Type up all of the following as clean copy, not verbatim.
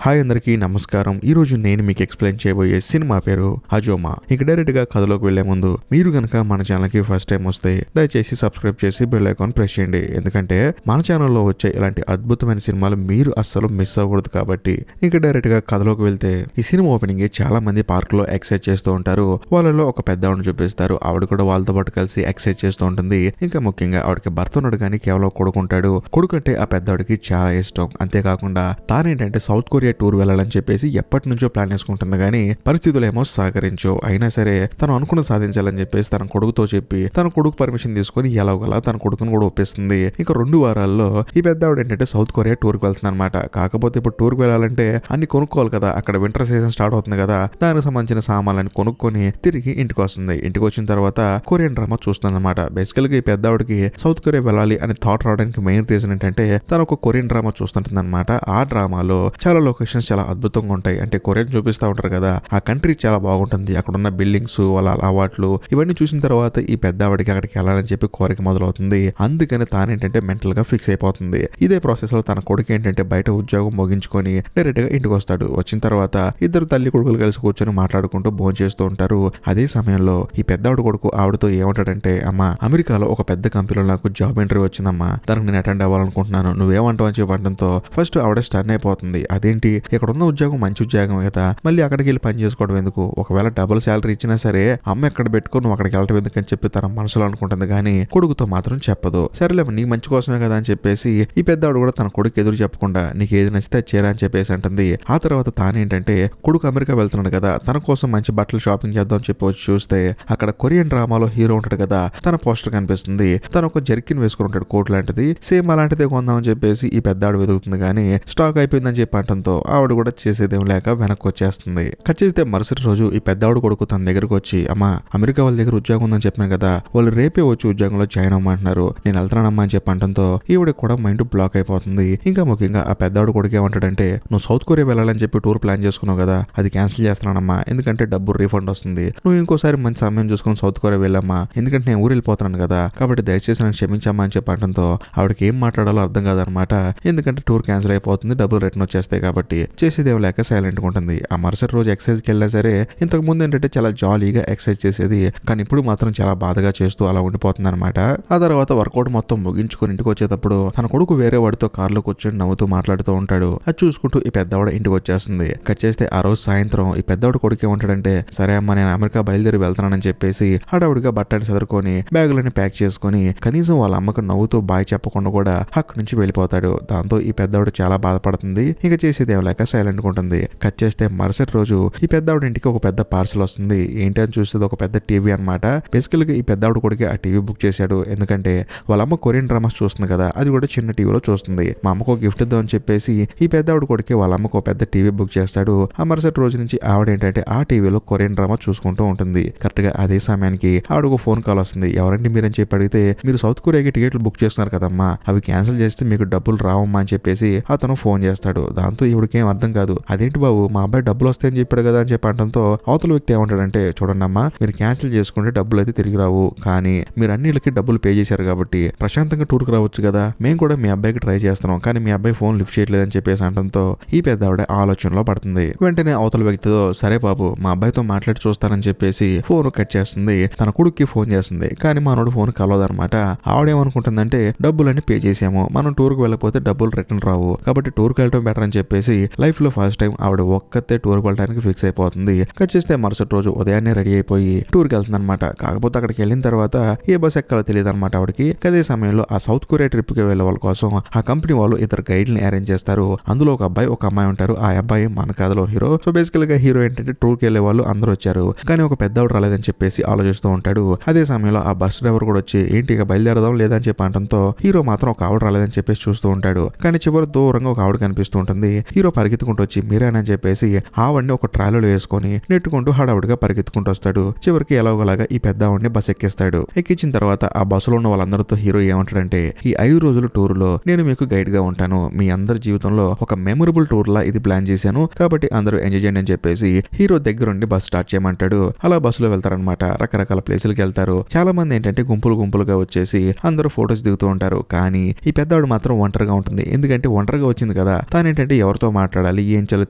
Hi అందరికీ నమస్కారం. ఈ రోజు నేను మీకు ఎక్స్ప్లెయిన్ చేయబోయే సినిమా పేరు అజోమా. ఇక డైరెక్ట్ గా కథలోకి వెళ్లే ముందు మీరు గనక మన ఛానల్ కి ఫస్ట్ టైం వస్తే దయచేసి సబ్స్క్రైబ్ చేసి బెల్ ఐకాన్ ప్రెస్ చేయండి. ఎందుకంటే మన ఛానల్లో వచ్చే ఇలాంటి అద్భుతమైన సినిమాలు మీరు అస్సలు మిస్ అవ్వకూడదు కాబట్టి. ఇక డైరెక్ట్ గా కథలోకి వెళ్తే ఈ సినిమా ఓపెనింగ్ చాలా మంది పార్క్ లో ఎక్సర్సైజ్ చేస్తూ ఉంటారు. వాళ్ళలో ఒక పెద్దవాడిని చూపిస్తారు. ఆవిడ కూడా వాళ్ళతో పాటు కలిసి ఎక్సర్సైజ్ చేస్తూ ఉంటుంది. ఇంకా ముఖ్యంగా ఆవిడకి భర్త ఉన్నాడు కానీ కేవలం కొడుకుంటాడు. కొడుకంటే ఆ పెద్దవాడికి చాలా ఇష్టం. అంతేకాకుండా తానేంటంటే సౌత్ కొరియా టూర్ వెళ్ళాలని చెప్పేసి ఎప్పటి నుంచో ప్లాన్ చేసుకుంటుంది కానీ పరిస్థితులు ఏమో సహకరించో. అయినా సరే తను అనుకున్న సాధించాలని చెప్పేసి తన కొడుకుతో చెప్పి తన కొడుకు పర్మిషన్ తీసుకుని ఎలాగోలా తన కొడుకును కూడా ఒప్పిస్తుంది. ఇంకా 2 వారాల్లో ఈ పెద్దవాడు ఏంటంటే సౌత్ కొరియా టూర్ కి వెళ్తుంది అనమాట. కాకపోతే ఇప్పుడు టూర్ కి వెళ్ళాలంటే అన్ని కొనుక్కోవాలి కదా. అక్కడ వింటర్ సీజన్ స్టార్ట్ అవుతుంది కదా. దానికి సంబంధించిన సామాన్లను కొనుక్కొని తిరిగి ఇంటికి వస్తుంది. ఇంటికి వచ్చిన తర్వాత కొరియన్ డ్రామా చూస్తుంది అనమాట. బేసికల్ గా ఈ పెద్దవాడికి సౌత్ కొరియా వెళ్ళాలి అని థాట్ రావడానికి మెయిన్ రీజన్ ఏంటంటే తను ఒక కొరియన్ డ్రామా చూస్తుంటుంది అనమాట. ఆ డ్రామాలో చాలా లొకేషన్స్ చాలా అద్భుతంగా ఉంటాయి. అంటే కొరియన్ చూపిస్తూ ఉంటారు కదా, ఆ కంట్రీ చాలా బాగుంటుంది. అక్కడ ఉన్న బిల్డింగ్స్, వాళ్ళ అలవాట్లు ఇవన్నీ చూసిన తర్వాత ఈ పెద్దవాడికి అక్కడికి వెళ్ళాలని చెప్పి కోరిక మొదలవుతుంది. అందుకని తానేంటంటే మెంటల్ గా ఫిక్స్ అయిపోతుంది. ఇదే ప్రాసెస్ లో తన కొడుకు ఏంటంటే బయట ఉద్యోగం ముగించుకొని డైరెక్ట్ గా ఇంటికి వస్తాడు. వచ్చిన తర్వాత ఇద్దరు తల్లి కొడుకులు కలిసి కూర్చొని మాట్లాడుకుంటూ భోజనం చేస్తూ ఉంటారు. అదే సమయంలో ఈ పెద్దవాడి కొడుకు ఆవిడతో ఏమంటాడంటే, అమ్మా అమెరికాలో ఒక పెద్ద కంపెనీలో నాకు జాబ్ ఇంటర్వ్యూ వచ్చిందమ్మా, దానికి నేను అటెండ్ అవ్వాలనుకుంటున్నాను, నువ్వేమంటావు అని చెప్పడంతో ఫస్ట్ ఆవిడ స్టన్ అయిపోతుంది. అదేంటి, ఇక్కడ ఉన్న ఉద్యోగం మంచి ఉద్యోగం కదా, మళ్ళీ అక్కడికి వెళ్ళి పని చేసుకోవడం ఎందుకు, ఒకవేళ డబుల్ శాలరీ ఇచ్చినా సరే అమ్మ ఎక్కడ పెట్టుకుని నువ్వు అక్కడికి వెళ్ళడం ఎందుకు అని చెప్పి తన మనసులో అనుకుంటుంది కానీ కొడుకుతో మాత్రం చెప్పదు. సరేలే నీ మంచి కోసమే కదా అని చెప్పేసి ఈ పెద్దవాడు కూడా తన కొడుకు ఎదురు చెప్పకుండా నీకు ఏది నచ్చితే చేరా అని చెప్పేసి అంటుంది. ఆ తర్వాత తానేంటంటే కొడుకు అమెరికా వెళ్తున్నాడు కదా, తన కోసం మంచి బట్టలు షాపింగ్ చేద్దాం అని చెప్పి వచ్చి చూస్తే అక్కడ కొరియన్ డ్రామాలో హీరో ఉంటాడు కదా, తన పోస్టర్ కనిపిస్తుంది. తను ఒక జర్కిన్ వేసుకుని ఉంటాడు, కోట్ లాంటిది, సేమ్ అలాంటిదే కొందామని చెప్పేసి ఈ పెద్దవాడు వెతుకుతుంది కానీ స్టాక్ అయిపోయిందని చెప్పి అంటంతో ఆవిడ కూడా చేసేదేం లేక వెనక్కి వచ్చేస్తుంది. కట్ చేస్తే మరుసటి రోజు ఈ పెద్దవాడు కొడుకు తన దగ్గరకు వచ్చి, అమ్మా అమెరికా వాళ్ళ దగ్గర ఉద్యోగం ఉందని చెప్పాను కదా, వాళ్ళు రేపే వచ్చి ఉద్యోగంలో జాయిన్ అవ్వమంటున్నారు, నేను వెళ్తానమ్మా అని చెప్పి అంటంతో ఈవిడ కూడా మైండ్ బ్లాక్ అయిపోతుంది. ఇంకా ముఖ్యంగా ఆ పెద్దవాడు కొడుకు ఏమంటాడంటే, నువ్వు సౌత్ కొరియా వెళ్ళాలని చెప్పి టూర్ ప్లాన్ చేసుకున్నావు కదా, అది క్యాన్సిల్ చేస్తున్నానమ్మా, ఎందుకంటే డబ్బు రీఫండ్ వస్తుంది, నువ్వు ఇంకోసారి మంచి సమయం చూసుకుని సౌత్ కొరియా వెళ్ళమ్మా, ఎందుకంటే నేను ఊరు వెళ్ళిపోతున్నాను కదా, కాబట్టి దయచేసి నన్ను క్షమించమ్మా అని చెప్పి అంటంతో ఆవిడకి ఏం మాట్లాడాలో అర్థం కాదనమాట. ఎందుకంటే టూర్ క్యాన్సిల్ అయిపోతుంది, డబ్బులు రిటర్న్ వచ్చేస్తాయి కాబట్టి చేసేదేం లేక సైలెంట్ గా ఉంటుంది. ఆ మరుసటి రోజు ఎక్సర్సైజ్కి వెళ్ళినా సరే ఇంతకు ముందు ఏంటంటే చాలా జాలీగా ఎక్సర్సైజ్ చేసేది, కానీ ఇప్పుడు మాత్రం చాలా బాధగా చేస్తూ అలా ఉండిపోతుంది అనమాట. ఆ తర్వాత వర్కౌట్ మొత్తం ముగించుకొని ఇంటికి వచ్చేటప్పుడు తన కొడుకు వేరే వాడితో కార్లో కూర్చొని నవ్వుతూ మాట్లాడుతూ ఉంటాడు. అది చూసుకుంటూ ఈ పెద్దవాడు ఇంటికి వచ్చేస్తుంది. కట్ చేస్తే ఆ రోజు సాయంత్రం ఈ పెద్దవాడు కొడుకు ఏమంటాడంటే, సరే అమ్మా నేను అమెరికా బయలుదేరి వెళ్తానని చెప్పేసి హడావుడిగా బట్టని చదువుకొని బ్యాగులని ప్యాక్ చేసుకొని కనీసం వాళ్ళ అమ్మకు నవ్వుతూ బాయ్ చెప్పకుండా కూడా అక్కడి నుంచి వెళ్ళిపోతాడు. దాంతో ఈ పెద్దవాడు చాలా బాధపడుతుంది. ఇక చేసేది ఏం లేక సైలెంట్ గా ఉంటుంది. కట్ చేస్తే మరుసటి రోజు ఈ పెద్దవాడి ఇంటికి ఒక పెద్ద పార్సల్ వస్తుంది. ఏంటి అని చూస్తే ఒక పెద్ద టీవీ అనమాట. బేసికల్ గా ఈ పెద్దవాడు కొడుకు ఆ టీవీ బుక్ చేశాడు. ఎందుకంటే వాళ్ళ అమ్మ కొరియన్ డ్రామాస్ చూస్తుంది కదా, అది కూడా చిన్న టీవీలో చూస్తుంది. మా అమ్మకు గిఫ్ట్ ఇద్దాం అని చెప్పేసి ఈ పెద్దవాడు కొడుకు వాళ్ళ అమ్మకు ఒక పెద్ద టీవీ బుక్ చేస్తాడు. ఆ మరుసటి రోజు నుంచి ఆవిడ ఏంటంటే ఆ టీవీలో కొరియన్ డ్రామా చూసుకుంటూ ఉంటుంది. కరెక్ట్ గా అదే సమయానికి ఆవిడకు ఫోన్ కాల్ వస్తుంది. ఎవరండి మీరని చెప్పి అడిగితే, మీరు సౌత్ కొరియాకి టికెట్లు బుక్ చేస్తున్నారు కదమ్మా, అవి క్యాన్సిల్ చేస్తే మీకు డబ్బులు రావమ్మా అని చెప్పేసి అతను ఫోన్ చేస్తాడు. దాంతో ఇవిడికి ఏం అర్థం కాదు. అదేంటి బాబు, మా అబ్బాయి డబ్బులు వస్తాయని చెప్పాడు కదా అని చెప్పి అంటంతో అవతల వ్యక్తి ఏమంటాడంటే, చూడండి అమ్మా మీరు క్యాన్సిల్ చేసుకుంటే డబ్బులు అయితే తిరిగి రావు, కానీ మీరు అన్నిటికి డబ్బులు పే చేశారు కాబట్టి ప్రశాంతంగా టూర్కి రావచ్చు కదా, మేము కూడా మీ అబ్బాయికి ట్రై చేస్తున్నాం, కానీ మీ అబ్బాయి ఫోన్ లిఫ్ట్ చేయట్లేదని చెప్పేసి అంటంతో ఈ పెద్ద ఆవిడ ఆలోచనలో పడుతుంది. వెంటనే అవతల వ్యక్తితో, సరే బాబు మా అబ్బాయితో మాట్లాడి చూస్తానని చెప్పేసి ఫోన్ కట్ చేస్తుంది. తన కొడుక్కి ఫోన్ చేస్తుంది, కానీ మనోడు ఫోన్ కలవదనమాట. ఆవిడేమనుకుంటుందంటే, డబ్బులన్నీ పే చేసాము, మనం టూర్కి వెళ్ళకపోతే డబ్బులు రిటర్న్ రావు, కాబట్టి టూర్కి వెళ్ళడం బెటర్ అని చెప్పేసి లైఫ్ లో ఫస్ట్ టైం ఆవిడ ఒక్కతే టూర్కి వెళ్ళడానికి ఫిక్స్ అయిపోతుంది. కట్ చేస్తే మరుసటి రోజు ఉదయాన్నే రెడీ అయిపోయి టూర్కి వెళ్తుంది అనమాట. కాకపోతే అక్కడికి వెళ్ళిన తర్వాత ఏ బస్ ఎక్కాలో తెలియదు అనమాట ఆవిడకి. అదే సమయంలో ఆ సౌత్ కొరియా ట్రిప్ కి వెళ్ళే వాళ్ళ కోసం ఆ కంపెనీ వాళ్ళు ఇద్దరు గైడ్ని అరేంజ్ చేస్తారు. అందులో ఒక అబ్బాయి ఒక అమ్మాయి ఉంటారు. ఆ అబ్బాయి మన కథలో హీరో. సో బేసికల్ గా హీరో ఏంటంటే టూర్కి వెళ్ళే వాళ్ళు అందరూ వచ్చారు, కానీ ఒక పెద్దవాడు రాలేదని చెప్పేసి ఆలోచిస్తూ ఉంటాడు. అదే సమయంలో ఆ బస్ డ్రైవర్ కూడా వచ్చి ఏంటి ఇక బయలుదేరదాం లేదని చెప్పి అంటంతో హీరో మాత్రం ఒక ఆవిడ రాలేదని చెప్పేసి చూస్తూ ఉంటాడు. కానీ చివరి దూరంగా ఒక ఆవిడ కనిపిస్తూ ఉంటుంది. హీరో పరిగెత్తుకుంటూ వచ్చి మీరేనని చెప్పేసి ఆవిడ్ని ఒక ట్రాలీలో వేసుకొని నెట్టుకుంటూ హడావుడిగా పరిగెత్తుకుంటూ వస్తాడు. చివరికి ఎలాగోలాగా ఈ పెద్ద ఆవిడ్ని బస్ ఎక్కిస్తాడు. ఎక్కించిన తర్వాత ఆ బస్సులో ఉన్న వాళ్ళందరితో హీరో ఏమంటాడంటే, ఈ 5 రోజుల టూర్ లో నేను మీకు గైడ్ గా ఉంటాను, మీ అందరి జీవితంలో ఒక మెమొరబుల్ టూర్ లా ఇది ప్లాన్ చేశాను, కాబట్టి అందరూ ఎంజాయ్ చేయండి అని చెప్పేసి హీరో దగ్గరుండి బస్ స్టార్ట్ చేయమంటాడు. అలా బస్సులో వెళ్తారనమాట. రకరకాల ప్లేసులకు వెళ్తారు. చాలా మంది ఏంటంటే గుంపులుగా వచ్చేసి అందరూ ఫొటోస్ దిగుతూ ఉంటారు. కానీ ఈ పెద్దవాడు మాత్రం ఒంటరిగా ఉంటుంది. ఎందుకంటే ఒంటరిగా వచ్చింది కదా, తానేంటంటే ఎవరితో ఎవరితో మాట్లాడాలి ఏం చేయాలో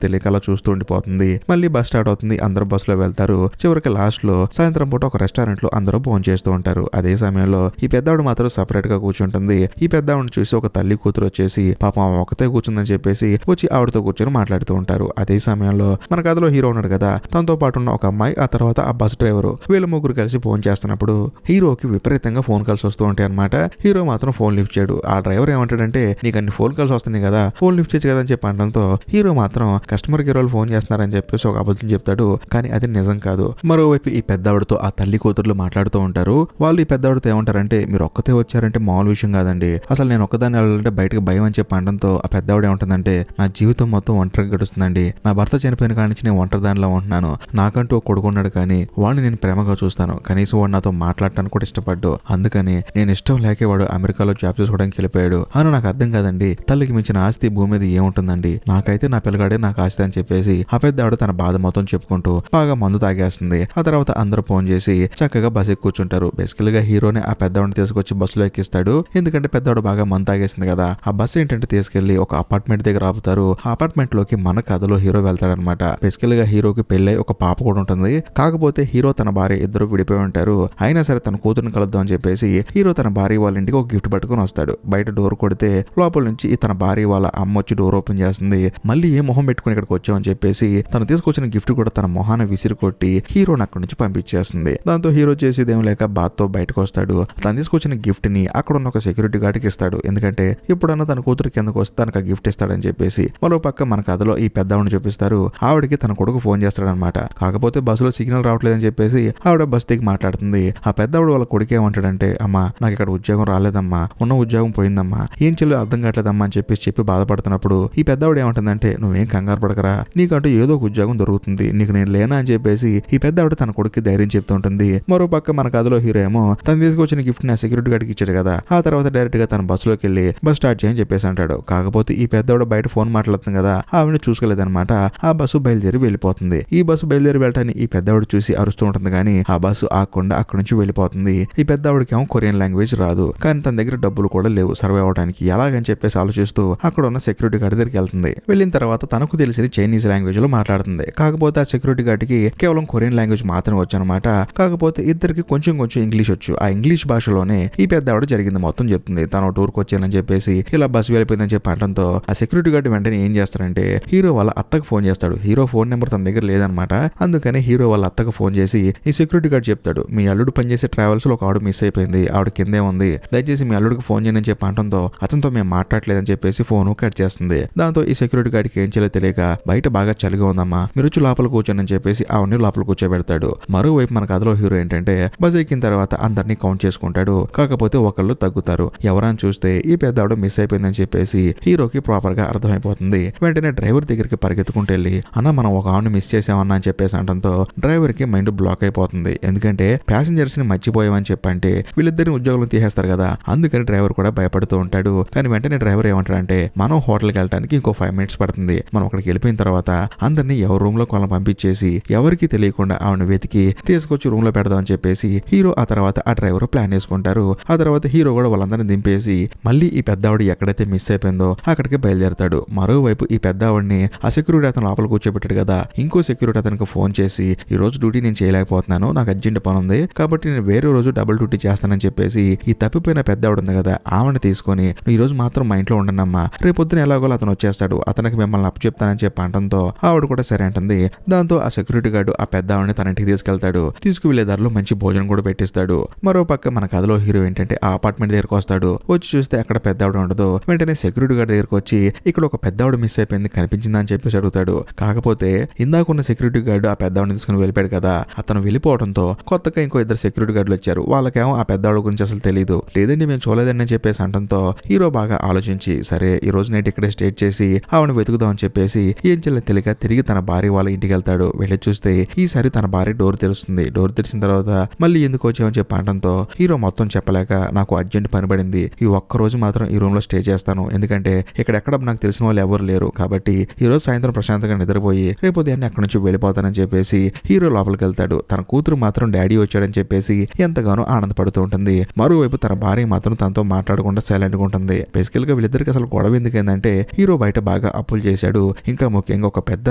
తెలియక అలా చూస్తూ ఉండిపోతుంది. మళ్ళీ బస్ స్టార్ట్ అవుతుంది. అందరూ బస్సులో వెళ్తారు. చివరికి లాస్ట్ లో సాయంత్రం పూట ఒక రెస్టారెంట్ లో అందరూ భోజనం చేస్తూ ఉంటారు. అదే సమయంలో ఈ పెద్దావిడ మాత్రం సెపరేట్ గా కూర్చుంటుంది. ఈ పెద్దావిడని చూసి ఒక తల్లి కూతురు వచ్చేసి పాపం ఒకతే కూర్చుందని చెప్పేసి వచ్చి ఆవిడతో కూర్చొని మాట్లాడుతూ ఉంటారు. అదే సమయంలో మన కథలో హీరో ఉన్నాడు కదా, తనతో పాటు ఉన్న ఒక అమ్మాయి, ఆ తర్వాత ఆ బస్ డ్రైవర్, వీళ్ళ ముగ్గురు కలిసి ఫోన్ చేస్తున్నప్పుడు హీరోకి విపరీతంగా ఫోన్ కాల్స్ వస్తూ ఉంటాయి అనమాట. హీరో మాత్రం ఫోన్ లిఫ్ట్ చేయడు. ఆ డ్రైవర్ ఏమంటాడంటే నీకు అన్ని ఫోన్ కాల్స్ వస్తున్నాయి కదా, ఫోన్ లిఫ్ట్ చేయొచ్చు కదా అని చెప్పి అనడంతో హీరో మాత్రం కస్టమర్ కేర్ వాళ్ళు ఫోన్ చేస్తున్నారని చెప్పేసి ఒక అబద్ధం చెప్తాడు. కానీ అది నిజం కాదు. మరోవైపు ఈ పెద్దవాడితో ఆ తల్లి కూతుర్లు మాట్లాడుతూ ఉంటారు. వాళ్ళు ఈ పెద్దవాడితో ఏమంటారంటే మీరు ఒక్కతే వచ్చారంటే మామూలు విషయం కాదండి, అసలు నేను ఒక్కదాన్ని వెళ్ళాలంటే బయటకు భయం అని చెప్పి అనడంతో ఆ పెద్దవాడు ఏమంటుందంటే నా జీవితం మొత్తం ఒంటరిగా గడుస్తుందండి, నా భర్త చనిపోయిన కాడి నుంచి నేను ఒంటరిదానిలో ఉంటున్నాను, నాకంటూ ఒక కొడుకున్నాడు కానీ వాడిని నేను ప్రేమగా చూస్తాను, కనీసం వాడు నాతో మాట్లాడటానికి కూడా ఇష్టపడ్డు, అందుకని నేను ఇష్టం లేకే వాడు అమెరికాలో జాబ్ చేసుకోవడానికి వెళ్ళిపోయాడు అని నాకు అర్థం కాదండి, తల్లికి మించిన ఆస్తి భూమి మీద ఏముంటుందండి, నాకైతే నా పిల్లగాడే నాకు ఆస్తి అని చెప్పేసి ఆ పెద్దవాడు తన బాధ మొత్తం చెప్పుకుంటూ బాగా మందు తాగేస్తుంది. ఆ తర్వాత అందరూ ఫోన్ చేసి చక్కగా బస్ ఎక్కి కూర్చుంటారు. బేసికల్ గా హీరోనే ఆ పెద్దవాడిని తీసుకొచ్చి బస్సులో ఎక్కిస్తాడు. ఎందుకంటే పెద్దవాడు బాగా మందు తాగేసింది కదా. ఆ బస్సు ఏంటంటే తీసుకెళ్లి ఒక అపార్ట్మెంట్ దగ్గర ఆపుతారు. ఆ అపార్ట్మెంట్ లోకి మన కథలో హీరో వెళ్తాడనమాట. బేసికల్ గా హీరోకి పెళ్ళై ఒక పాప కూడా ఉంటుంది. కాకపోతే హీరో తన భార్య ఇద్దరు విడిపోయి ఉంటారు. అయినా సరే తన కూతురుని కలుద్దాం అని చెప్పేసి హీరో తన భార్య వాళ్ళ ఇంటికి ఒక గిఫ్ట్ పట్టుకుని వస్తాడు. బయట డోర్ కొడితే లోపల నుంచి తన భార్య వాళ్ళ అమ్మ వచ్చి డోర్ ఓపెన్ చేస్తుంది. మళ్ళీ ఏ మొహం పెట్టుకుని ఇక్కడికి వచ్చామని చెప్పేసి తను తీసుకొచ్చిన గిఫ్ట్ కూడా తన మొహాన విసిరి కొట్టి హీరోని అక్కడి నుంచి పంపించేస్తుంది. దాంతో హీరో చేసేదేం లేక బాత్ తో బయటకు వస్తాడు. తను తీసుకొచ్చిన గిఫ్ట్ ని అక్కడ ఉన్న ఒక సెక్యూరిటీ గార్డ్కి ఇస్తాడు. ఎందుకంటే ఇప్పుడన్నా తన కూతురు కిందకు వస్తే తనకు ఆ గిఫ్ట్ ఇస్తాడని చెప్పేసి. మరో పక్క మన కథలో ఈ పెద్దవాడిని చూపిస్తారు. ఆవిడకి తన కొడుకు ఫోన్ చేస్తాడనమాట. కాకపోతే బస్సులో సిగ్నల్ రావట్లేదని చెప్పేసి ఆవిడ బస్ దిగి మాట్లాడుతుంది. ఆ పెద్దవాడు వాళ్ళ కొడుకు ఏమంటాడంటే అమ్మా నాకు ఇక్కడ ఉద్యోగం రాలేదమ్మా, ఉన్న ఉద్యోగం పోయిందమ్మా, ఏం చెల్లు అర్థం కావట్లేదమ్మా అని చెప్పి బాధపడుతున్నప్పుడు ఈ పెద్దవాడు ఏమంటుందంటే నువ్వేం కంగారు పడకరా, నీకంటూ ఏదో ఒక ఉద్యోగం దొరుకుతుంది, నీకు నేను లేనా అని చెప్పేసి ఈ పెద్దవాడు తన కొడుకు ధైర్యం చెప్తూ ఉంటుంది. మరో పక్క మన కథలో హీరో ఏమో తను తీసుకొచ్చిన గిఫ్ట్ ని సెక్యూరిటీ గార్డ్కి ఇచ్చాడు కదా, ఆ తర్వాత డైరెక్ట్ గా తన బస్సులోకి వెళ్ళి బస్ స్టార్ట్ చేయని చెప్పేసి అంటాడు. కాకపోతే ఈ పెద్దవాడు బయట ఫోన్ మాట్లాడుతుంది కదా, ఆవిడని చూసుకోలేదన్నమాట. ఆ బస్సు బయలుదేరి వెళ్ళిపోతుంది. ఈ బస్సు బయలుదేరి వెళ్ళటాన్ని ఈ పెద్దవాడు చూసి అరుస్తూ ఉంటుంది కానీ ఆ బస్సు ఆగకుండా అక్కడి నుంచి వెళ్ళిపోతుంది. ఈ పెద్దవాడికి ఏమో కొరియన్ లాంగ్వేజ్ రాదు, కానీ తన దగ్గర డబ్బులు కూడా లేవు సర్వే అవడానికి. ఎలాగని చెప్పేసి ఆలోచిస్తూ అక్కడ ఉన్న సెక్యూరిటీ గార్డ్ దగ్గరికి వెళ్తుంది. వెళ్ళిన తర్వాత తనకు తెలిసిన చైనీస్ లాంగ్వేజ్ లో మాట్లాడుతుంది. కాకపోతే ఆ సెక్యూరిటీ గార్డ్ కి కేవలం కొరియన్ లాంగ్వేజ్ మాత్రమే వచ్చనమాట. కాకపోతే ఇద్దరికి కొంచెం ఇంగ్లీష్ వచ్చు. ఆ ఇంగ్లీష్ భాషలోనే ఈ పెద్దవాడు జరిగింది మొత్తం చెప్తుంది. తను టూర్కి వచ్చానని చెప్పేసి ఇలా బస్సు వెళ్ళిపోయిందని చెప్పి అనడంతో ఆ సెక్యూరిటీ గార్డ్ వెంటనే ఏం చేస్తారంటే హీరో వాళ్ళ అత్తకు ఫోన్ చేస్తాడు. హీరో ఫోన్ నెంబర్ తన దగ్గర లేదనమాట. అందుకని హీరో వాళ్ళ అత్తకు ఫోన్ చేసి ఈ సెక్యూరిటీ గార్డ్ చెప్తాడు మీ అల్లుడు పనిచేసే ట్రావెల్స్ లో ఒక ఆవిడ మిస్ అయిపోయింది, ఆవిడ కిందే ఉంది, దయచేసి మీ అల్లుడికి ఫోన్ చేయని చెప్పి అనడంతో అతనితో మేము మాట్లాడలేదని చెప్పేసి ఫోన్ కట్ చేస్తుంది. దాంతో ఈ సెక్యూరిటీ గార్డ్కి ఏం చేయాలో తెలియక బయట బాగా చలిగా ఉందమ్మా మీరు వచ్చి లోపల కూర్చొని చెప్పేసి ఆవిడని లోపల కూర్చోబెడతాడు. మరోవైపు మన కథలో హీరో ఏంటంటే బస్ ఎక్కిన తర్వాత అందరినీ కౌంట్ చేసుకుంటాడు. కాకపోతే ఒకళ్ళు తగ్గుతారు. ఎవరని చూస్తే ఈ పెద్దవాడు మిస్ అయిపోయిందని చెప్పేసి హీరోకి ప్రాపర్ గా అర్థమైపోతుంది. వెంటనే డ్రైవర్ దగ్గరికి పరిగెత్తుకుంటూ వెళ్ళి అన్న మనం ఒక ఆవిడని మిస్ చేసామన్నా అని చెప్పేసి అనడంతో డ్రైవర్ కి మైండ్ బ్లాక్ అయిపోతుంది. ఎందుకంటే ప్యాసింజర్స్ ని మర్చిపోయామని చెప్పంటే వీళ్ళిద్దరిని ఉద్యోగులను తీసేస్తారు కదా, అందుకని డ్రైవర్ కూడా భయపడుతూ ఉంటాడు. కానీ వెంటనే డ్రైవర్ ఏమంటాడంటే మనం హోటల్కి వెళ్ళడానికి ఇంకో 5 minutes పడుతుంది, మనం అక్కడికి వెళ్ళిపోయిన తర్వాత అందరినీ ఎవరి రూమ్ లో కొలం పంపించేసి ఎవరికి తెలియకుండా ఆవిడని వెతికి తీసుకొచ్చి రూమ్ లో పెడదాం అని చెప్పేసి హీరో ఆ తర్వాత ఆ డ్రైవర్ ప్లాన్ వేసుకుంటారు. ఆ తర్వాత హీరో కూడా వాళ్ళందరినీ దింపేసి మళ్ళీ ఈ పెద్దవాడు ఎక్కడైతే మిస్ అయిపోయిందో అక్కడికి బయలుదేరతాడు. మరోవైపు ఈ పెద్దవాడిని ఆ సెక్యూరిటీ అతను లోపల కూర్చోబెట్టాడు కదా, ఇంకో సెక్యూరిటీ అతనికి ఫోన్ చేసి ఈ రోజు డ్యూటీ నేను చేయలేకపోతున్నాను, నాకు అర్జెంట్ పని ఉంది కాబట్టి నేను వేరే రోజు డబుల్ డ్యూటీ చేస్తానని చెప్పేసి ఈ తప్పిపోయిన పెద్దవాడు ఉంది కదా ఆవిడని తీసుకొని ఈ రోజు మాత్రం మా ఇంట్లో ఉండనమ్మా, రేపొద్దున ఎలాగోలా అతను వచ్చేస్తాడు, అతనికి మిమ్మల్ని అప్పు చెప్తానని చెప్పి అనడంతో ఆవిడ కూడా సరే అంటుంది. దాంతో ఆ సెక్యూరిటీ గార్డు ఆ పెద్దవాడిని తన ఇంటికి తీసుకెళ్తాడు. తీసుకువెళ్లే దారిలో మంచి భోజనం కూడా పెట్టిస్తాడు. మరో పక్క మన కథలో హీరో ఏంటంటే ఆ అపార్ట్మెంట్ దగ్గరకు వస్తాడు. వచ్చి చూస్తే అక్కడ పెద్దవాడు ఉండదు. వెంటనే సెక్యూరిటీ గార్డ్ దగ్గరకు వచ్చి ఇక్కడ ఒక పెద్దవాడు మిస్ అయిపోయింది కనిపించిందా అని చెప్పేసి అడుగుతాడు. కాకపోతే ఇందాకున్న సెక్యూరిటీ గార్డు ఆ పెద్దవాడిని తీసుకుని వెళ్ళిపోయాడు కదా, అతను వెళ్ళిపోవడంతో కొత్తగా ఇంకో 2 సెక్యూరిటీ గార్డులు వచ్చారు. వాళ్ళకేమో ఆ పెద్దవాడు గురించి అసలు తెలియదు. లేదండి మేము చూడలేదని అని చెప్పేసి అనడంతో హీరో బాగా ఆలోచించి సరే ఈ రోజు నైట్ ఇక్కడే స్టేట్ చేసి ఆవిడని వెతుకుదాం అని చెప్పేసి ఏం చేయాలో తెలియక తిరిగి తన భార్య వాళ్ళ ఇంటికి వెళ్తాడు. వెళ్ళి చూస్తే ఈసారి తన భార్య డోర్ తెరుస్తుంది. డోర్ తెరిచిన తర్వాత మళ్ళీ ఎందుకు వచ్చామని చెప్పి అనడంతో హీరో మొత్తం చెప్పలేక నాకు అర్జెంట్ పని పడింది, ఈ ఒక్క రోజు మాత్రం ఈ రూమ్ లో స్టే చేస్తాను, ఎందుకంటే ఇక్కడెక్కడ నాకు తెలిసిన వాళ్ళు ఎవరు లేరు కాబట్టి ఈ రోజు సాయంత్రం ప్రశాంతంగా నిద్రపోయి రేపు ఉదయాన్నే అక్కడి నుంచి వెళ్ళిపోతానని చెప్పేసి హీరో లోపలికి వెళ్తాడు. తన కూతురు మాత్రం డాడీ వచ్చాడని చెప్పేసి ఎంతగానో ఆనందపడుతూ ఉంటుంది. మరోవైపు తన భార్య మాత్రం తనతో మాట్లాడకుండా సైలెంట్ గా ఉంటుంది. బేసికల్ గా వీళ్ళిద్దరికి అసలు గొడవ ఎందుకైందంటే హీరో బయట బాగా బాగా అప్పులు చేశాడు. ఇంకా ముఖ్యంగా ఒక పెద్ద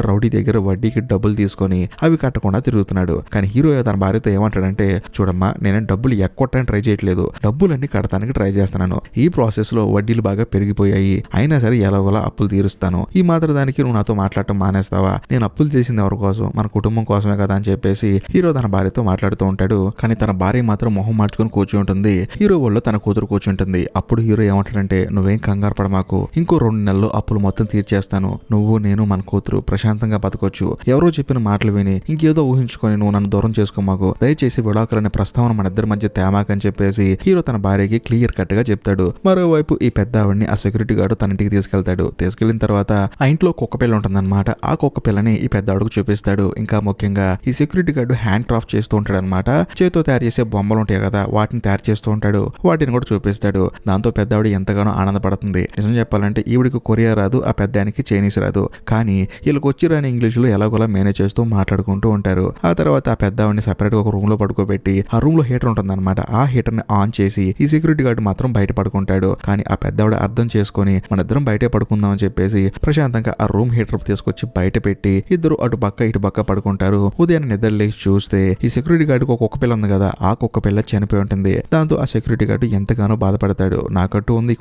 రౌడీ దగ్గర వడ్డీకి డబ్బులు తీసుకొని అవి కట్టకుండా తిరుగుతున్నాడు. కానీ హీరో తన భార్యతో ఏమంటాడంటే, చూడమ్మా నేను డబ్బులు ఎక్కొట్టడానికి ట్రై చేయట్లేదు, డబ్బులన్నీ కడతానికి ట్రై చేస్తున్నాను. ఈ ప్రాసెస్ లో వడ్డీలు బాగా పెరిగిపోయాయి, అయినా సరే ఎలాగోలా అప్పులు తీరుస్తాను. ఈ మాత్రం దానికి నువ్వు నాతో మాట్లాడటం మానేస్తావా? నేను అప్పులు చేసింది ఎవరి కోసం? మన కుటుంబం కోసమే కదా అని చెప్పేసి హీరో తన భార్యతో మాట్లాడుతూ ఉంటాడు. కానీ తన భార్య మాత్రం మొహం మార్చుకొని కూర్చుంటుంది. హీరో వాళ్ళు తన కూతురు కూర్చుంటుంది. అప్పుడు హీరో ఏమంటాడంటే, నువ్వేం కంగారు పడమాకు, ఇంకో 2 నెలల్లో అప్పులు మొత్తం తీర్చేస్తాను. నువ్వు నేను మన కూతురు ప్రశాంతంగా బతకొచ్చు. ఎవరో చెప్పిన మాటలు విని ఇంకేదో ఊహించుకొని నువ్వు నన్ను దూరం చేసుకోమాకు. దయచేసి విడాకులనే ప్రస్తావన మన ఇద్దరి మధ్య తేమాకని చెప్పేసి హీరో తన భార్యకి క్లియర్ కట్ గా చెప్తాడు. మరోవైపు ఈ పెద్ద ఆవిడ్ని ఆ సెక్యూరిటీ గార్డు తన ఇంటికి తీసుకెళ్తాడు. తీసుకెళ్లిన తర్వాత ఆ ఇంట్లో కుక్క పిల్ల ఉంటుందన్నమాట. ఆ కుక్క పిల్లని ఈ పెద్ద ఆవిడకు చూపిస్తాడు. ఇంకా ముఖ్యంగా ఈ సెక్యూరిటీ గార్డు హ్యాండ్ క్రాఫ్ట్ చేస్తూ ఉంటాడు అనమాట. చేతితో తయారు చేసే బొమ్మలు ఉంటాయి కదా, వాటిని తయారు చేస్తూ ఉంటాడు. వాటిని కూడా చూపిస్తాడు. దాంతో పెద్ద ఆవిడ ఎంతగానో ఆనందపడుతుంది. నిజం చెప్పాలంటే ఈవిడికి కొరియా రాదు, ఆ పెద్దానికి చైనీస్ రాదు. కానీ వీళ్ళకి వచ్చి రాని ఇంగ్లీష్ లో ఎలాగోలా మేనేజ్ చేస్తూ మాట్లాడుకుంటూ ఉంటారు. ఆ తర్వాత ఆ పెద్ద ఆవిడని సెపరేట్ గా ఒక రూమ్ లో పడుకోబెట్టి ఆ రూమ్ లో హీటర్ ఉంటుంది అనమాట. ఆ హీటర్ ని ఆన్ చేసి ఈ సెక్యూరిటీ గార్డు మాత్రం బయట పడుకుంటాడు. కానీ ఆ పెద్ద ఆవిడ అర్థం చేసుకుని మన ఇద్దరం బయటే పడుకుందాం అని చెప్పేసి ప్రశాంతంగా ఆ రూమ్ హీటర్ తీసుకొచ్చి బయట పెట్టి ఇద్దరు అటు పక్క ఇటు పక్క పడుకుంటారు. ఉదయాన్నే నిద్ర లేచి చూస్తే ఈ సెక్యూరిటీ గార్డుకి ఒక కుక్క పిల్ల ఉంది కదా, ఆ కుక్క పిల్ల చనిపోయి ఉంటుంది. దాంతో ఆ సెక్యూరిటీ గార్డు ఎంతగానో బాధపడతాడు. నాకట్టు ఉంది ఈ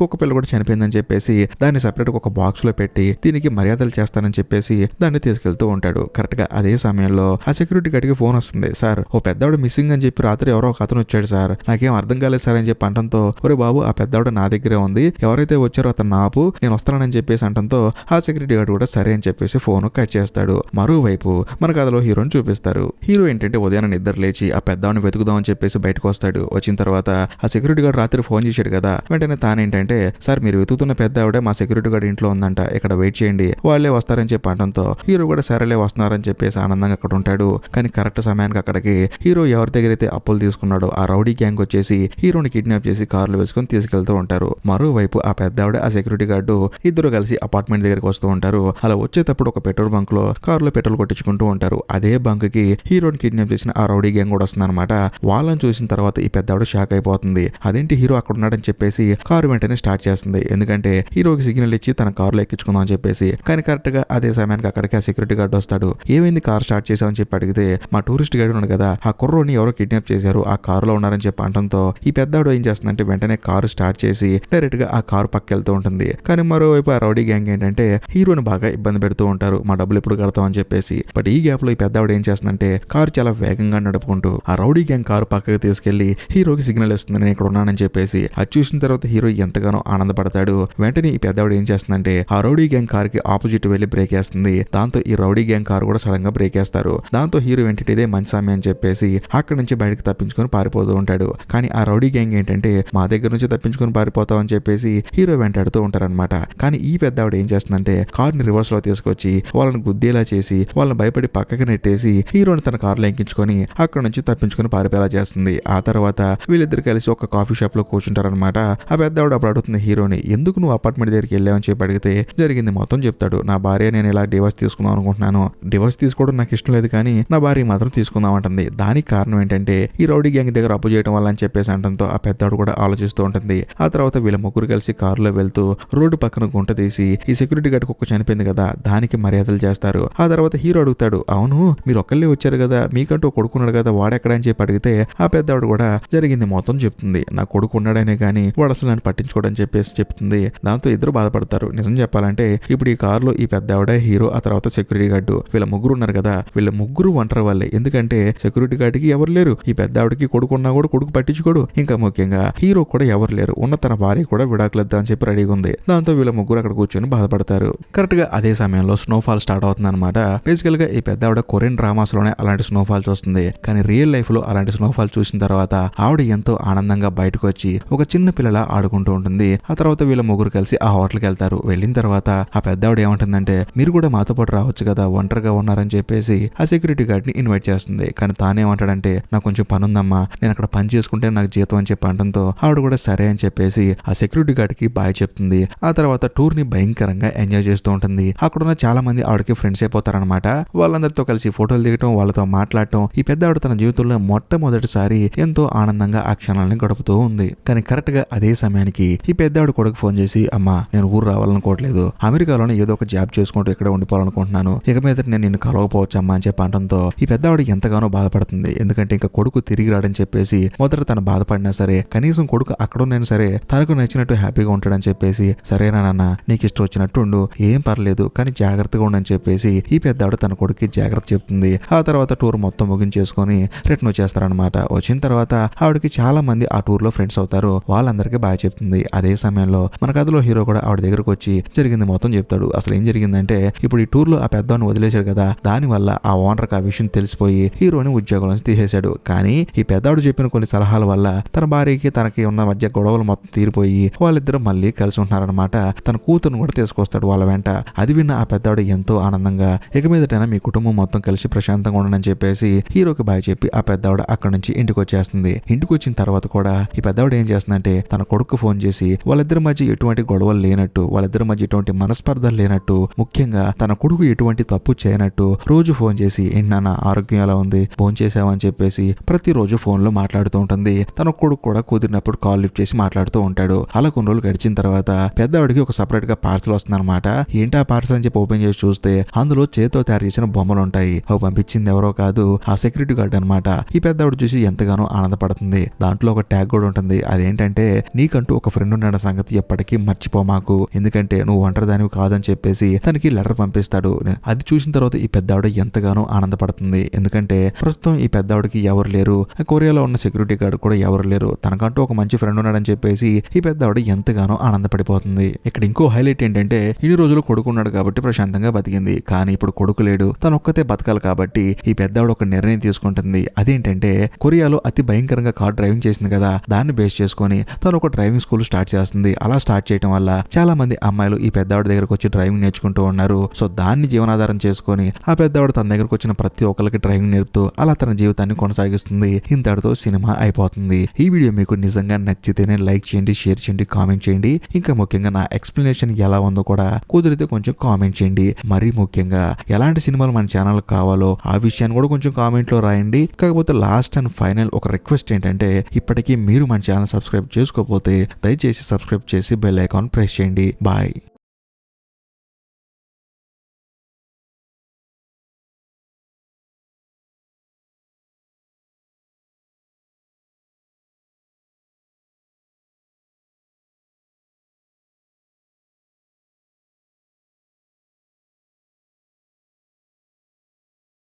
కుక్క పిల్ల కూడా చనిపోయిందని చెప్పేసి దాన్ని సెపరేట్ ఒక బాక్స్ లో పెట్టి దీనికి మర్యాదలు చేస్తానని చెప్పేసి దాన్ని తీసుకెళ్తూ ఉంటాడు. కరెక్ట్ గా అదే సమయంలో ఆ సెక్యూరిటీ గార్డుకి ఫోన్ వస్తుంది. సార్, ఓ పెద్దవాడు మిస్సింగ్ అని చెప్పి రాత్రి ఎవరో ఒక అతను వచ్చాడు సార్, నాకేం అర్థం కాలేదు సార్ అని చెప్పి అంటంతో, ఒరే బాబు ఆ పెద్దవాడు నా దగ్గరే ఉంది, ఎవరైతే వచ్చారో అతను నాపు, నేను వస్తానని చెప్పేసి అంటంతో ఆ సెక్యూరిటీ గార్డు కూడా సరే అని చెప్పేసి ఫోన్ కట్ చేస్తాడు. మరోవైపు మన కథలో హీరోని చూపిస్తారు. హీరో ఏంటంటే ఉదయాన్నే నిద్ర లేచి ఆ పెద్దవాడిని వెతుకుదాం అని చెప్పేసి బయటకు వస్తాడు. వచ్చిన తర్వాత ఆ సెక్యూరిటీ గార్డు రాత్రి ఫోన్ చేశాడు కదా, వెంటనే తానేంటంటే, సార్ మీరు వెతుకుతున్న పెద్ద ఆవిడ మా సెక్యూరిటీ గార్డు ఇంట్లో ఉందంట, ఇక్కడ వెయిట్ చేయండి, వాళ్ళే వస్తారని చెప్పి అంటంతో హీరో కూడా సరేలే వస్తున్నారని చెప్పేసి ఆనందంగా అక్కడ ఉంటాడు. కానీ కరెక్ట్ సమయానికి అక్కడికి హీరో ఎవరి దగ్గర అయితే అప్పులు తీసుకున్నాడో ఆ రౌడీ గ్యాంగ్ వచ్చేసి హీరోని కిడ్నాప్ చేసి కార్లు వేసుకొని తీసుకెళ్తూ ఉంటారు. మరోవైపు ఆ పెద్ద ఆవిడ ఆ సెక్యూరిటీ గార్డు ఇద్దరు కలిసి అపార్ట్మెంట్ దగ్గరికి వస్తూ ఉంటారు. అలా వచ్చేటప్పుడు ఒక పెట్రోల్ బంక్ లో కారులో పెట్రోల్ కొట్టించుకుంటూ ఉంటారు. అదే బంక్ కి హీరోని కిడ్నాప్ చేసిన ఆ రౌడీ గ్యాంగ్ కూడా వస్తుంది అనమాట. వాళ్ళని చూసిన తర్వాత ఈ పెద్ద ఆవిడ షాక్ అయిపోతుంది. అదేంటి హీరో అక్కడ ఉన్నాడని చెప్పేసి కారు వెంటనే స్టార్ట్ చేస్తుంది. ఎందుకంటే హీరోకి సిగ్నల్ ఇచ్చి తన కారులో ఎక్కించుకుందాం అని చెప్పేసి. కానీ కరెక్ట్ గా అదే సమయానికి అక్కడికి ఆ సెక్యూరిటీ గార్డు వస్తాడు. ఏమైంది కార్ స్టార్ట్ చేసామని చెప్పి అడిగితే, మా టూరిస్ట్ గైడ్ ఉన్నాడు కదా, ఆ కుర్రోని ఎవరో కిడ్నాప్ చేశారు, ఆ కారులో ఉన్నారని చెప్పి అంటంతో ఈ పెద్దవాడు ఏం చేస్తుందంటే వెంటనే కారు స్టార్ట్ చేసి డైరెక్ట్ గా ఆ కారు పక్క వెళ్తూ ఉంటుంది. కానీ మరోవైపు ఆ రౌడీ గ్యాంగ్ ఏంటంటే హీరోని బాగా ఇబ్బంది పెడుతూ ఉంటారు, మా డబ్బులు ఎప్పుడు కడతాం అని చెప్పేసి. బట్ ఈ గ్యాప్ లో ఈ పెద్దవాడు ఏం చేస్తుందంటే కారు చాలా వేగంగా నడుపుకుంటూ ఆ రౌడీ గ్యాంగ్ కారు పక్కకి తీసుకెళ్లి హీరోకి సిగ్నల్ ఇస్తుంది, నేను ఇక్కడ ఉన్నానని చెప్పేసి. అది చూసిన తర్వాత హీరో ఎంతగానో ఆనందపడతాడు. వెంటనే ఈ పెద్దవాడు ఏం చేస్తుందంటే ఆ రౌడీ గ్యాంగ్ కార్ కి ఆపోజిట్ వెళ్లి బ్రేక్ వేస్తుంది. దాంతో ఈ రౌడీ గ్యాంగ్ కారు కూడా సడన్ గా బ్రేక్ వేస్తారు. దాంతో హీరో ఏంటంటే ఇదే మంచి సమయం అని చెప్పేసి అక్కడి నుంచి బయటకు తప్పించుకొని పారిపోతూ ఉంటాడు. కానీ ఆ రౌడీ గ్యాంగ్ ఏంటంటే మా దగ్గర నుంచి తప్పించుకొని పారిపోతాం అని చెప్పేసి హీరో వెంటాడుతూ ఉంటారనమాట. కానీ ఈ పెద్దవాడు ఏం చేస్తుందంటే కార్ని రివర్స్ లో తీసుకొచ్చి వాళ్ళని గుద్దేలా చేసి వాళ్ళని భయపడి పక్కకి నెట్టేసి హీరోని తన కారులో ఎక్కించుకొని అక్కడ నుంచి తప్పించుకొని పారిపోయేలా చేస్తుంది. ఆ తర్వాత వీళ్ళిద్దరు కలిసి ఒక కాఫీ షాప్ లో కూర్చుంటారనమాట. ఆ పెద్దవాడు అప్పుడు అడుగుతుంది హీరోని, ఎందుకు నువ్వు అపార్ట్మెంట్ దగ్గరికి వెళ్ళావని చెప్పి అడిగితే జరిగింది మొత్తం చెప్తాడు. నా భార్య నేను ఇలా డివోర్స్ తీసుకుందాం అనుకుంటున్నాను, డివోర్స్ తీసుకోవడం నాకు ఇష్టం లేదు కానీ నా భార్య మాత్రం తీసుకుందాం అంటుంది. దానికి కారణం ఏంటంటే ఈ రౌడీ గ్యాంగ్ దగ్గర అప్పు చేయడం వల్ల అని చెప్పేసి అంటంతో ఆ పెద్దవాడు కూడా ఆలోచిస్తూ ఉంటుంది. ఆ తర్వాత వీళ్ళ ముగ్గురు కలిసి కారులో వెళ్తూ రోడ్డు పక్కన గుంట తీసి ఈ సెక్యూరిటీ గార్డ్ కుక్క చనిపోయింది కదా దానికి మర్యాదలు చేస్తారు. ఆ తర్వాత హీరో అడుగుతాడు, అవును మీరు ఒక్కళ్ళే వచ్చారు కదా, మీకంటూ కొడుకున్నాడు కదా, వాడెక్కడ అని చెప్పి అడిగితే ఆ పెద్దవాడు కూడా జరిగింది మొత్తం చెప్తుంది. నా కొడుకు ఉన్నాడనే కానీ వాడు అసలు నన్ను పట్టించుకోవడం చెప్పేసి చెప్తుంది. దాంతో ఇద్దరు బాధపడతారు. నిజం చెప్పాలంటే ఇప్పుడు ఈ కారులో ఈ పెద్దవాడ హీరో, ఆ తర్వాత సెక్యూరిటీ గార్డు, వీళ్ళ ముగ్గురు ఉన్నారు కదా, వీళ్ళ ముగ్గురు ఒంటరి వాళ్ళే. ఎందుకంటే సెక్యూరిటీ గార్డుకి ఎవరు లేరు, ఈ పెద్దవాడికి కొడుకున్నా కూడా కొడుకు పట్టించుకోడు, ఇంకా ముఖ్యంగా హీరో కూడా ఎవరు లేరు, ఉన్న తన భార్య కూడా విడాకులేద్దాం అని చెప్పి రెడీగా ఉంది. దాంతో వీళ్ళ ముగ్గురు అక్కడ కూర్చొని బాధపడతారు. కరెక్ట్ గా అదే సమయంలో స్నోఫాల్ స్టార్ట్ అవుతుంది అనమాట. బేసికల్ గా ఈ పెద్దవాడ కొరియన్ డ్రామాస్ లోనే అలాంటి స్నోఫాల్ చూస్తుంది. కానీ రియల్ లైఫ్ లో అలాంటి స్నోఫాల్ చూసిన తర్వాత ఆవిడ ఎంతో ఆనందంగా బయటకు వచ్చి ఒక చిన్న పిల్లలా ఆడుకుంటూ ఉంటుంది. ఆ తర్వాత వీళ్ళ ముగ్గురు కలిసి ఆ హోటల్కి వెళ్తారు. వెళ్ళిన తర్వాత ఆ పెద్దవాడు ఏమంటుందంటే మీరు కూడా మాతో పాటు రావచ్చు కదా, ఒంటరిగా ఉన్నారని చెప్పేసి ఆ సెక్యూరిటీ గార్డ్ ని ఇన్వైట్ చేస్తుంది. కానీ తానేమంటాడంటే నాకు కొంచెం పని ఉందమ్మా, నేను అక్కడ పని చేసుకుంటే నాకు జీతం అని చెప్పి అంటంతో ఆవిడ కూడా సరే అని చెప్పేసి ఆ సెక్యూరిటీ గార్డ్ కి బాయ్ చెప్తుంది. ఆ తర్వాత టూర్ ని భయంకరంగా ఎంజాయ్ చేస్తూ ఉంటుంది. అక్కడున్న చాలా మంది ఆవిడకి ఫ్రెండ్స్ అయిపోతారనమాట. వాళ్ళందరితో కలిసి ఫోటోలు దిగటం, వాళ్ళతో మాట్లాడటం, ఈ పెద్ద ఆవిడ తన జీవితంలో మొట్టమొదటిసారి ఎంతో ఆనందంగా ఆ క్షణాలని గడుపుతూ ఉంది. కానీ కరెక్ట్ గా అదే సమయానికి ఈ పెద్ద ఆవిడ కొడుకు ఫోన్ చేసి, అమ్మా నేను ఊరు రావాలా కలవాలనుకోవట్లేదు, అమెరికాలోనే ఏదో ఒక జాబ్ చేసుకుంటూ ఇక్కడ ఉండిపోవాలనుకుంటున్నాను, ఇక మీద నేను నిన్ను కలవకపోవచ్చు అమ్మా అని చెప్పి అనడంతో ఈ పెద్దవాడు ఎంతగానో బాధపడుతుంది. ఎందుకంటే ఇంకా కొడుకు తిరిగి రాడని చెప్పేసి మొదట తను బాధపడినా సరే కనీసం కొడుకు అక్కడ ఉన్నా సరే తనకు నచ్చినట్టు హ్యాపీగా ఉంటాడని చెప్పేసి సరేనా నాన్న నీకు ఇష్టం వచ్చినట్టు ఉండు, ఏం పర్లేదు కానీ జాగ్రత్తగా ఉండని చెప్పేసి ఈ పెద్దవాడు తన కొడుకు జాగ్రత్త చెప్తుంది. ఆ తర్వాత టూర్ మొత్తం ముగించేసుకొని రిటర్న్ వచ్చేస్తారనమాట. వచ్చిన తర్వాత ఆవిడకి చాలా మంది ఆ టూర్ లో ఫ్రెండ్స్ అవుతారు, వాళ్ళందరికీ బాగా చెప్తుంది. అదే సమయంలో మన కథలో హీరో కూడా ఆవిడ దగ్గరకు వచ్చి జరిగింది మొత్తం చెప్తాడు. అసలు ఏం జరిగిందంటే ఇప్పుడు ఈ టూర్ లో ఆ పెద్దవాడిని వదిలేశాడు కదా, దాని వల్ల ఆ ఓనర్కి ఆ విషయం తెలిసిపోయి హీరోని ఉద్యోగం నుంచి తీసేశాడు. కానీ ఈ పెద్దవాడు చెప్పిన కొన్ని సలహాల వల్ల తన భార్యకి తనకి ఉన్న మధ్య గొడవలు మొత్తం తీరిపోయి వాళ్ళిద్దరూ మళ్ళీ కలిసి ఉంటున్నారనమాట. తన కూతురును కూడా తీసుకొస్తాడు వాళ్ళ వెంట. అది విన్న ఆ పెద్దవాడు ఎంతో ఆనందంగా ఇక మీదటైనా మీ కుటుంబం మొత్తం కలిసి ప్రశాంతంగా ఉండని చెప్పేసి హీరోకి బాయ్ చెప్పి ఆ పెద్దవాడు అక్కడ నుంచి ఇంటికి వచ్చేస్తుంది. ఇంటికి వచ్చిన తర్వాత కూడా ఈ పెద్దవాడు ఏం చేస్తుందంటే తన కొడుకు ఫోన్ చేసి వాళ్ళిద్దరి మధ్య ఎటువంటి గొడవలు లేనట్టు, వాళ్ళిద్దరి మధ్య ఎటువంటి మనస్పర్ధలు లేనట్టు, ముఖ్యంగా తన కొడుకు ఎటువంటి తప్పు చేయనట్టు రోజు ఫోన్ చేసి ఏంటి నాన్న ఆరోగ్యం ఎలా ఉంది, ఫోన్ చేసావని చెప్పేసి ప్రతిరోజు ఫోన్ లో మాట్లాడుతూ ఉంటుంది. తన కొడుకు కూడా కుదిరినప్పుడు కాల్ లిఫ్ట్ చేసి మాట్లాడుతూ ఉంటాడు. అలా కొన్ని రోజులు గడిచిన తర్వాత పెద్దవాడికి ఒక సపరేట్ గా పార్సల్ వస్తుందన్నమాట. ఏంటి ఆ పార్సల్ అని చెప్పి ఓపెన్ చేసి చూస్తే అందులో చేతితో తయారు చేసిన బొమ్మలు ఉంటాయి. అవి పంపించింది ఎవరో కాదు, ఆ సెక్యూరిటీ గార్డ్ అనమాట. ఈ పెద్దవాడు చూసి ఎంతగానో ఆనందపడుతుంది. దాంట్లో ఒక ట్యాగ్ కూడా ఉంటుంది. అదేంటంటే నీకంటూ ఒక ఫ్రెండ్ ఉన్న సంగతి ఎప్పటికీ మర్చిపోమాకు, ఎందుకంటే నువ్వు ఒంటరిదానివి కాదని చెప్పేసి తనకి లెటర్ పంపిస్తాడు. అది చూసిన తర్వాత ఈ పెద్దవాడు ఎంతగానో ఆనందపడుతుంది. ఎందుకంటే ప్రస్తుతం ఈ పెద్దవాడికి ఎవరు లేరు, కొరియాలో ఉన్న సెక్యూరిటీ గార్డ్ కూడా ఎవరు లేరు, తనకంటూ ఒక మంచి ఫ్రెండ్ ఉన్నాడని చెప్పేసి ఈ పెద్దవాడు ఎంతగానో ఆనందపడిపోతుంది. ఇక్కడ ఇంకో హైలైట్ ఏంటంటే ఇన్ని రోజులు కొడుకున్నాడు కాబట్టి ప్రశాంతంగా బతికింది, కానీ ఇప్పుడు కొడుకు లేడు, తను ఒక్కతే బతకాలి కాబట్టి ఈ పెద్దవాడు ఒక నిర్ణయం తీసుకుంటుంది. అదేంటంటే కొరియాలో అతి భయంకరంగా కార్ డ్రైవింగ్ చేసింది కదా, దాన్ని బేస్ చేసుకొని తను ఒక డ్రైవింగ్ స్కూల్ స్టార్ట్ చేస్తుంది. అలా స్టార్ట్ చేయడం వల్ల చాలా మంది అమ్మాయిలు ఈ పెద్దవాడి దగ్గరకు వచ్చి డ్రైవింగ్ నేర్చుకుంటూ ఉన్నారు. సో దాన్ని జీవనాధారం చేసుకొని ఆ పెద్దవాడు తన దగ్గరకు వచ్చిన ప్రతి ఒక్కరికి డ్రైవింగ్ నేర్పుతూ అలా తన జీవితాన్ని కొనసాగిస్తుంది. ఇంతటితో సినిమా అయిపోతుంది. ఈ వీడియో మీకు నిజంగా నచ్చితేనే లైక్ చేయండి, షేర్ చేయండి, కామెంట్ చేయండి. ఇంకా ముఖ్యంగా నా ఎక్స్ప్లెనేషన్ ఎలా ఉందో కూడా కుదిరితే కొంచెం కామెంట్ చేయండి. మరీ ముఖ్యంగా ఎలాంటి సినిమాలు మన ఛానల్ కావాలో ఆ విషయాన్ని కూడా కొంచెం కామెంట్ లో రాయండి. కాకపోతే లాస్ట్ అండ్ ఫైనల్ ఒక రిక్వెస్ట్ ఏంటంటే ఇప్పటికీ మీరు మన ఛానల్ సబ్స్క్రైబ్ చేసుకోకపోతే దయచేసి సబ్స్క్రైబ్ చేసి బెల్ ఐకాన్ ప్రెస్ చేయండి. బాయ్.